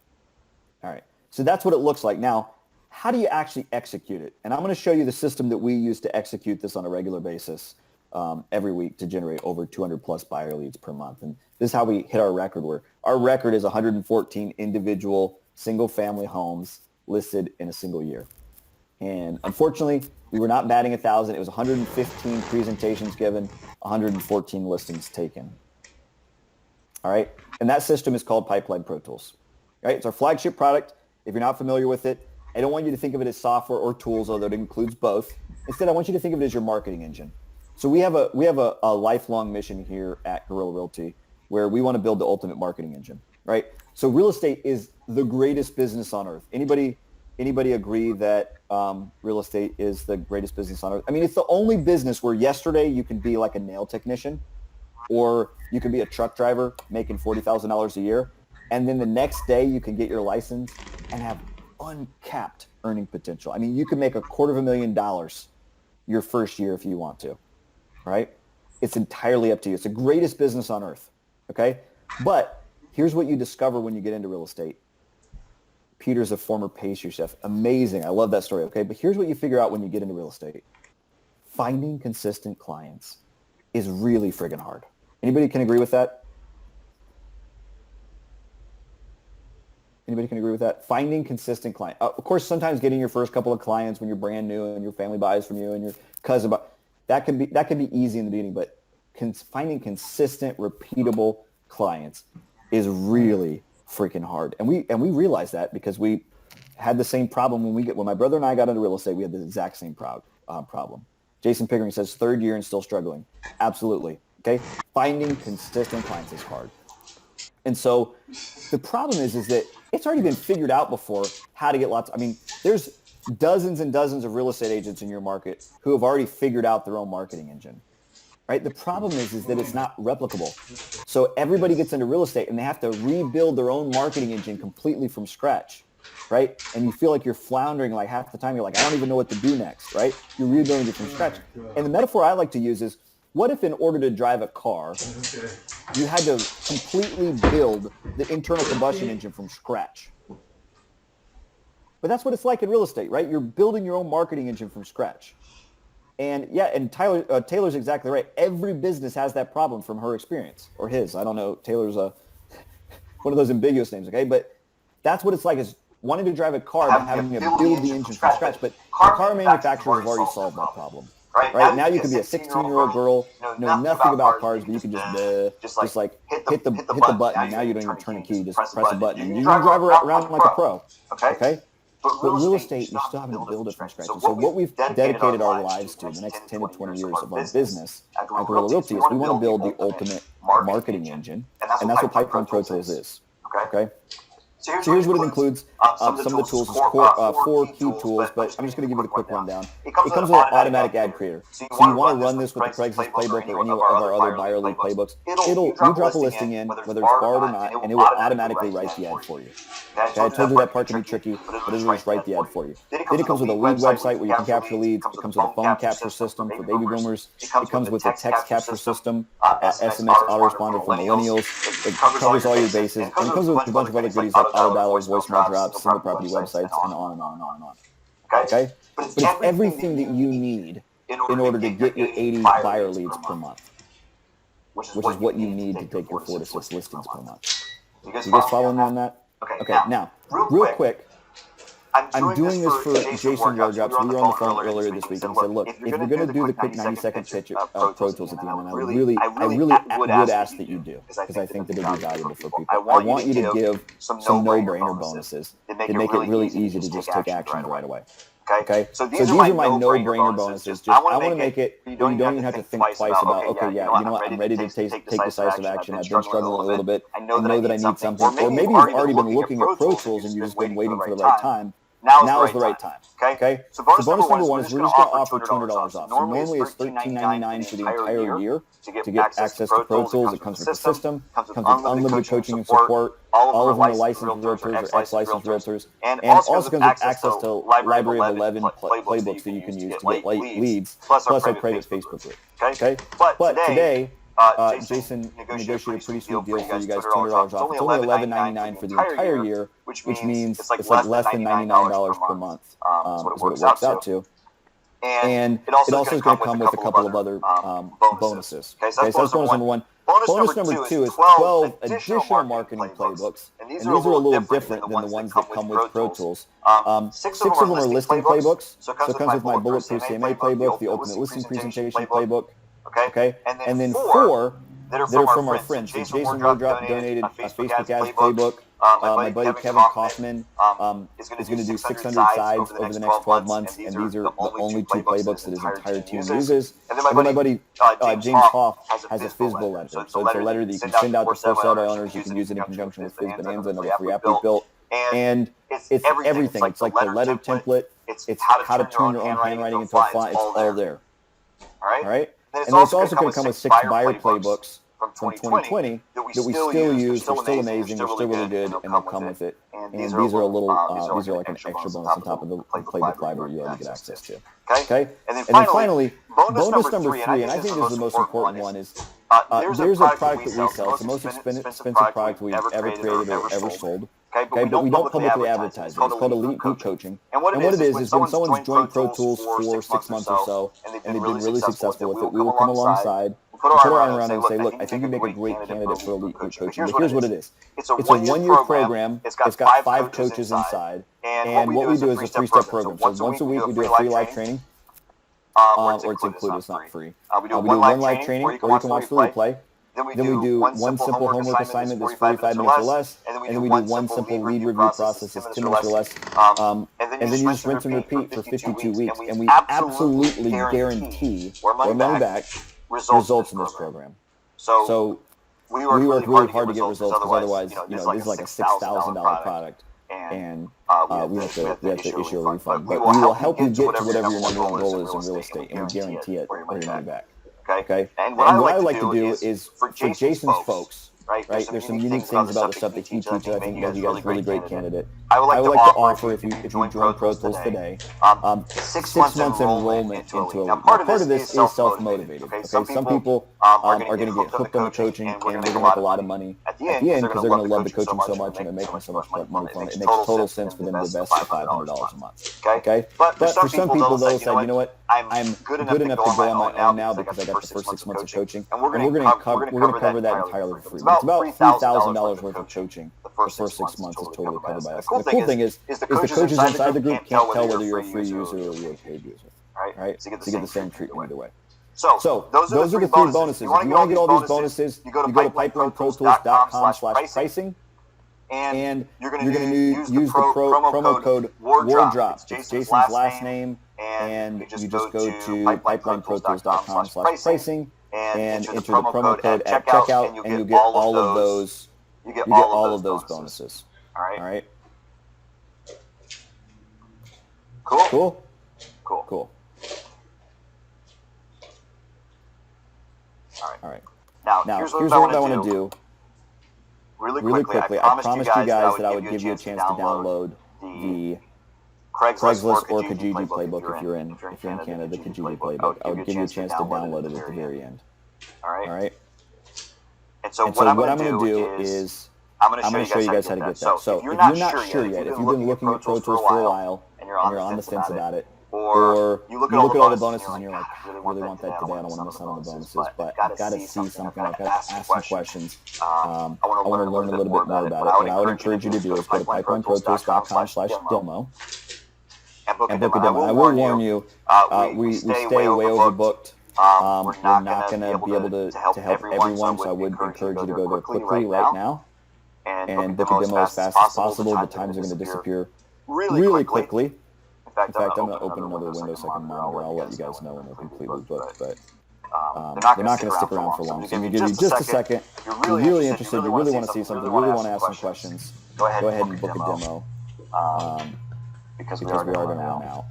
Speaker 1: All right. So that's what it looks like. Now, how do you actually execute it? And I'm going to show you the system that we use to execute this on a regular basis every week to generate over 200 plus buyer leads per month. And this is how we hit our record, where our record is 114 individual single family homes listed in a single year. And unfortunately, we were not batting 1,000. It was 115 presentations given, 114 listings taken. All right. And that system is called Pipeline Pro Tools. Right. It's our flagship product. If you're not familiar with it, I don't want you to think of it as software or tools, although it includes both. Instead, I want you to think of it as your marketing engine. So we have a lifelong mission here at Guerrilla Realty where we want to build the ultimate marketing engine. Right. So real estate is the greatest business on earth. Anybody agree that real estate is the greatest business on earth? I mean, it's the only business where yesterday you can be like a nail technician, or you can be a truck driver making $40,000 a year, and then the next day you can get your license and have uncapped earning potential. I mean, you can make $250,000 your first year if you want to, right? It's entirely up to you. It's the greatest business on earth, okay? But here's what you discover when you get into real estate. Peter's a former pastry chef. Amazing. I love that story, okay? But here's what you figure out when you get into real estate. Finding consistent clients is really friggin' hard. Anybody can agree with that? Anybody can agree with that? Finding consistent clients. Of course, sometimes getting your first couple of clients when you're brand new and your family buys from you and your cousin buys, that can be easy in the beginning, but finding consistent, repeatable clients is really freaking hard. And we realized that because we had the same problem when my brother and I got into real estate. We had the exact same problem. Jason Pickering says 3rd year and still struggling. Absolutely. Okay. Finding consistent clients is hard. And so the problem is that it's already been figured out before how to get there's dozens and dozens of real estate agents in your market who have already figured out their own marketing engine. Right? The problem is that it's not replicable. So everybody gets into real estate and they have to rebuild their own marketing engine completely from scratch. right? And you feel like you're floundering like half the time. You're like, I don't even know what to do next, right? You're rebuilding it from scratch. And the metaphor I like to use is, what if in order to drive a car, you had to completely build the internal combustion engine from scratch? But that's what it's like in real estate, right? You're building your own marketing engine from scratch. And yeah, and Taylor's exactly right. Every business has that problem from her experience, or his. I don't know. Taylor's one of those ambiguous names, okay? But that's what it's like, is wanting to drive a car but having to build the engine from scratch. But car manufacturers have already solved that problem. Right? Now you can be a 16-year-old girl, know nothing about cars, but you can just like hit the button, and now you don't even turn a key, just press a button, and you can drive around like a pro. Okay? But real estate, you're still having to build it from scratch. So what we've dedicated our lives to the next 10 to 20 years of our business at Gorilla Realty is we want to build the ultimate marketing engine, and that's what Pipeline Pro Tools is. Okay? So here's what it includes. Some of the tools is four key tools, but I'm just going to give you the quick rundown. It comes with an automatic ad creator. So you want to run this with the Craigslist playbook or any of our other buyer lead playbooks. You drop a listing in, whether it's barred or not, and it will automatically write the ad for you. Okay, I told you that part can be tricky, but it will just write the ad for you. Then it comes with a lead website where you can capture leads. It comes with a phone capture system for baby boomers. It comes with a text capture system, SMS autoresponder for millennials. It covers all your bases, and it comes with a bunch of other goodies like auto dialers, voicemail drops, single property websites, and on and on and on and on. Okay? But it's everything that you need in order to get your 80 buyer leads per month, which is what you need to take your 4 to 6 listings per month. You guys following me on that? Okay, now, real quick, I'm doing this for Jason Wardrops. We were on the phone earlier this week and said, look, if you're going to do the quick 90-second pitch of Pro Tools at the end, and I really would ask that you do, because I think that it would be valuable for people. I want you to give some no-brainer bonuses that make it really easy to just take action right away. Okay, so these are my no-brainer bonuses. I want to make it where you don't even have to think twice about, okay, yeah, you know what, I'm ready to take decisive action. I've been struggling a little bit. I know that I need something. Or maybe you've already been looking at Pro Tools and you've just been waiting for the right time. Now is the right time. Okay? So bonus number one is we're just going to offer $200 off. So normally it's $13.99 for the entire year to get access to Pro Tools. It comes with the system, comes with unlimited coaching and support, all of them are licensed realtors or ex-licensed realtors, and also comes with access to library of 11 playbooks that you can use to get leads, plus our private Facebook group. Okay? But today, Jason negotiated a pretty sweet deal for you guys, $200 off. It's only $11.99 for the entire year, which means it's like less than $99 per month is what it works out to. And it also is going to come with a couple of other bonuses. Okay, so that's bonus number one. Bonus number two is 12 additional marketing playbooks, and these are a little different than the ones that come with Pro Tools. 6 of them are listing playbooks, so it comes with my Bulletproof CMA playbook, the Ultimate Listing Presentation playbook. Okay, and then 4 that are from our friends. So Jason Wardrop donated a Facebook ads playbook. My buddy Kevin Kaufman is going to do 600 sides over the next 12 months, and these are the only 2 playbooks that his entire team uses. And then my buddy James Hoff has a FISBO letter. So it's a letter that you can send out to for sale by owners. You can use it in conjunction with Fizz Bonanza, another free app we built. And it's everything. It's like the letter template. It's how to turn your own handwriting into a font. It's all there. All right? And then it's also going to come with 6 buyer playbooks from 2020 that we still use. They're still amazing. They're still really good, and they'll come with it. And these are a little, these are like an extra bonus on top of the playbook library you already get access to. Okay? And then finally, bonus number 3, and I think this is the most important one, is there's a product that we sell. It's the most expensive product we've ever created or ever sold. Okay, but we don't publicly advertise it. It's called Elite Group Coaching. And what it is when someone's joined Pro Tools for 6 months or so, and they've been really successful with it, we will come alongside, put our arm around and say, look, I think you make a great candidate for Elite Group Coaching. But here's what it is. It's a 1-year program. It's got 5 coaches inside. And what we do is a 3-step program. So once a week, we do a free live training, or it's included. It's not free. We do one live training, or you can watch the replay. Then we do one simple homework assignment that's 45 minutes or less, and then we do one simple lead review process that's 10 minutes or less, and then you just rinse and repeat for 52 weeks, and we absolutely guarantee our money back results in this program. So we work really hard to get results, because otherwise, this is like a $6,000 product, and we have to issue a refund. But we will help you get to whatever your number one goal is in real estate, and we guarantee it or your money back. Okay. And what I like to do is for Jason's folks, right? There's some unique things about the stuff that he teaches. I think that you guys are a really great candidate.
Speaker 2: I would like to offer if you join Pro Tools today, 6 months enrollment into a league. Now, part of this is self-motivated. Okay, some people are going to get hooked on the coaching, and we're going to make a lot of money at the end because they're going to love the coaching so much and they're making so much money from it. It makes total sense for them to invest the $500 a month. Okay, but for some people, they'll say, you know what, I'm good enough to go on my own now because I got the first 6 months of coaching, and we're going to cover that entirely for free. It's about $3,000 worth of coaching. The first 6 months is totally covered by us. The cool thing is the coaches inside the group can't tell whether you're a free user or you're a paid user. Right? So you get the same treatment either way. So those are the three bonuses. If you want to get all these bonuses, you go to pipelineprotools.com/pricing, and you're going to use the promo code WARDROP. It's Jason's last name, and you just go to pipelineprotools.com/pricing and enter the promo code at checkout, and you get all of those. You get all of those bonuses. All right. Cool. All right. Now here's what I want to do. Really quickly, I promised you guys that I would give you a chance to download the Craigslist or Kijiji playbook if you're in Canada, the Kijiji playbook. I would give you a chance to download it at the very end. All right. And so what I'm going to do is I'm going to show you guys how to get that. So if you're not sure yet, if you've been looking at Pro Tools for a while and you're on the fence about it, or you look at all the bonuses and you're like, I really want that today, I don't want to miss out on the bonuses, but I've got to see something, I've got to ask some questions, I want to learn a little bit more about it. What I would encourage you to do is go to pipelineprotools.com/demo and book a demo. I will warn you, we stay way overbooked. We're not going to be able to help everyone, so I would encourage you to go there quickly right now and book a demo as fast as possible. The times are going to disappear really quickly. In fact, I'm going to open another window so I can monitor. I'll let you guys know when they're completely booked, but they're not going to stick around for long. So I'm going to give you just a second. If you're really interested, you really want to see something, really want to ask some questions, go ahead and book a demo because we are going to run out.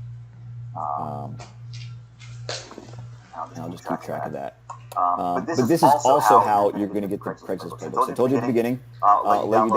Speaker 2: And I'll just keep track of that. But this is also how you're going to get the Craigslist playbook. So I told you at the beginning, let you down.